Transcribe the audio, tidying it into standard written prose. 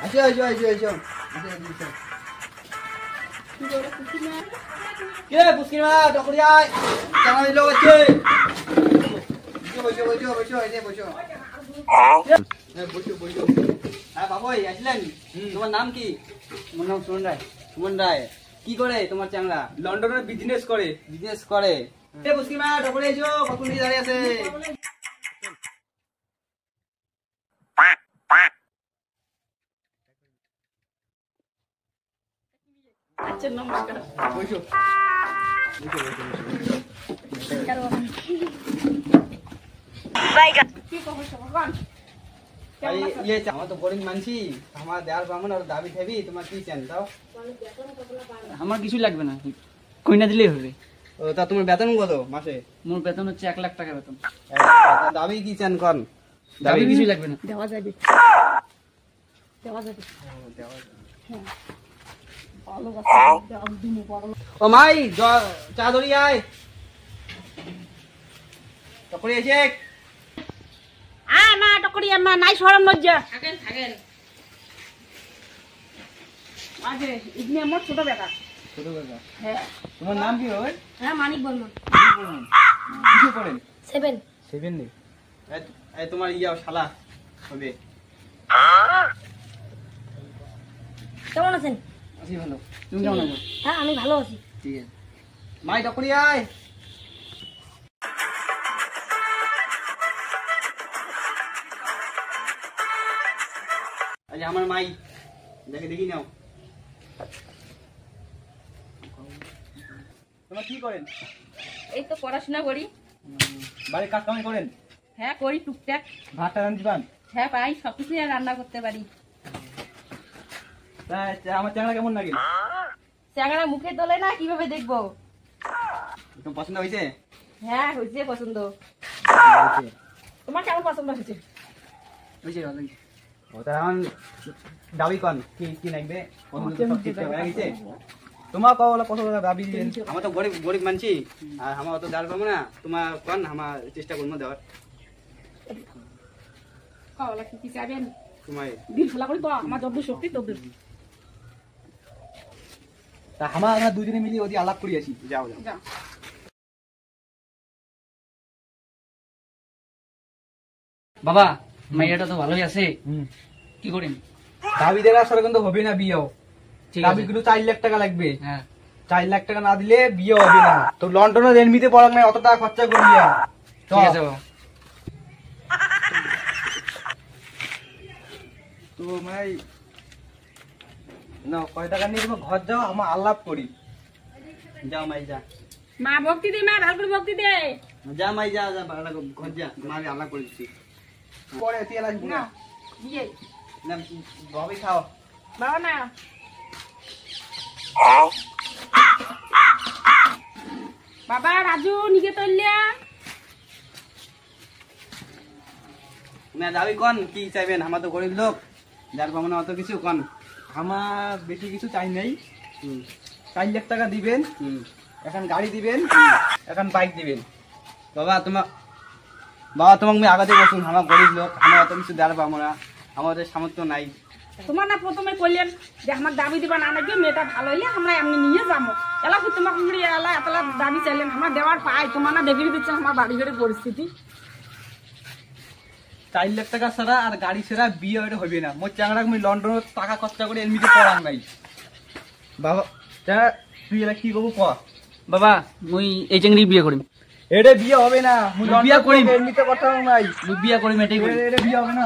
আসো আসো আসো আসো কে পুষ্কিমা টকরিয়ায় চানা দিলো হচ্ছে বসো বসো বসো এই বসো বসো বসো হ্যাঁ বাবুই আসলেন তোমার নাম কি আমার নাম সুমন রায়। সুমন রায় কি করে তোমার চাংলা লন্ডনে বিজনেস করে। এ পুষ্কিমা টকরিয়া এসো কখন নিয়ে দাঁড়িয়ে আছে আচ্ছা নমস্কার। বসো কি খবর সবার? আমার তো গরিব মানছি আমার দেয়ার পাবো না দাবি থাকবি তোমার কি চান তাও আমার কিছু লাগবে না, কইনা দিলেই হবে। ও তা তোমার বেতন কত মাসে মোর বেতন হচ্ছে 1 লাখ টাকা বেতন। দাবি কি চান কন দাবি কিছু লাগবে না। দেওয়া যাবে দেওয়া যাবে হ্যাঁ ভালো কথা দেওয়া দিনে বড় ও মাই চা ধরি আয় টকরি এসে মা টকরি মা নাই সরম লজ্জা থাকেন থাকেন আগে ইগনি আমার ছোট বেটা। ছোট কাকা হ্যাঁ তোমার নাম কি হয় হ্যাঁ মানিক বর্মন কিছু করেন 7 7 নেই এই তোমার ইয়া শালা হবে কেমন আছেন? আছি ভালো, তুমি কেমন আছো? হ্যাঁ আমি ভালো আছি। ঠিক আছে। মাই টকরি আয় আজ আমার মাই দেখে দেখি নাও তোমার কি করেন এই তো পড়াশোনা করি। বাড়ির কাজ কামাই করেন হ্যাঁ করি টুকটাক। ভাতটা রান্ধতে পান হ্যাঁ পাই সবকিছু রান্না করতে পারি। তা আমার চ্যাংড়া কেমন লাগে চ্যাংড়া মুখে তোলে না কিভাবে দেখবো? তোমার পছন্দ হয়েছে হ্যাঁ হয়েছে পছন্দ। তোমার কেমন পছন্দ হয়েছে? বুঝছি ভালো লাগছে। ও তা এখন দাবি কন কি কি লাগবে পছন্দ তো সব ঠিকঠাক হয়ে গেছে তোমার কওলা কত টাকা দাবি দিবেন আমার তো গরিব গরিব মানছি আর আমার অত দাঁড় পাবো না তোমার কন আমার চেষ্টা করবো দেওয়ার খাওয়া কি চাইবেন? তোমার দিন খেলা করি তো আমার যত শক্তি তত তা আমরা দুজনে মিলিয়ে ওদি আলাপ করি আসি যাও যাও যা। বাবা মাইয়াটা তো ভালোই আছে, কি করেন? দাবি দেওয়ার সাথে কিন্তু হবে না বিয়েও ঠিক দাবি আছে। কিন্তু 4 লাখ টাকা লাগবে হ্যাঁ 4 লাখ টাকা না দিলে বিয়ে হবে না তো লন্ডনে রেনমিতে পড়াক নাই অত টাকা খরচা করিয়া ঠিক আছে বাবা। তো ভাই না কয় টাকা নিয়ে তুমি ঘর যাও আমার আলাপ করি যাও মাই যা মা ভক্তি দে মা ভালো করে ভক্তি দে যা মাই যা যা ঘর যা মা আমি আলাপ করে দিচ্ছি পরে তেল আসবো না না দিয়ে না ভাবি খাও বাবা না বাবা রাজু নিকে তৈলিয়া না যাবি কন কি চাইবেন আমার তো গরিব লোক যার পাবো না অত কিছু কন আমার বেশি কিছু চাই নাই 4 লাখ টাকা দিবেন এখন গাড়ি দিবেন এখন বাইক দিবেন বাবা তোমাকে আমি আগাতে বসুন আমার গরিব লোক আমার অত কিছু দেওয়ার পাবো না আমাদের সামর্থ্য নাই তোমার না প্রথমে কইলেন যে আমার দাবি দিবা না নাকি মেয়েটা ভালো হইলে আমরা এমনি নিয়ে যাবো এলা কি তোমার এলা এতলা দাবি চাইলেন আমার দেওয়ার পাই তোমার না দেখে দিচ্ছে আমার বাড়ি ঘরের পরিস্থিতি 4 লাখ টাকা ছাড়া আর গাড়ি ছাড়া বিয়ে ওইটা হবে না মোর চাংড়া আমি লন্ডনে টাকা খরচা করে এমনিতে পড়ান নাই বাবা তুই এলা কি করবো ক বাবা মুই এই চেংড়ি বিয়ে করিম। এটা বিয়ে হবে না বিয়ে করিম। এমনিতে কথা নাই মুই বিয়ে করিম, এটাই করিম। এটা বিয়ে হবে না